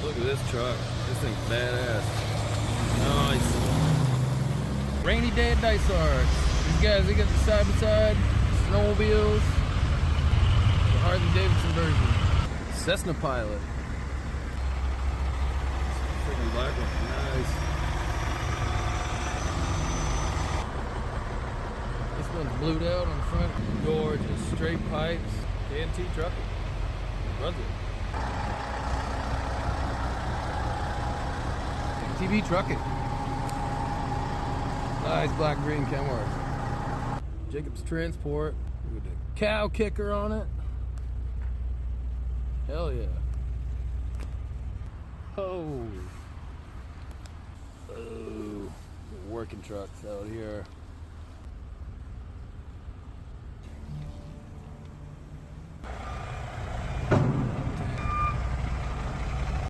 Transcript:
Look at this truck. This thing's badass. Nice. Rainy day at Dysart. These guys, they got the side-by-side snowmobiles. The Harley-Davidson version. Cessna Pilot. Freaking black one. Nice. This one's blued out on the front. Gorgeous. Straight pipes. K&T trucking. Brunswick. TV trucking. Nice black green Kenworth. Jacobs Transport with a cow kicker on it. Hell yeah. Oh. Oh. Working trucks out here.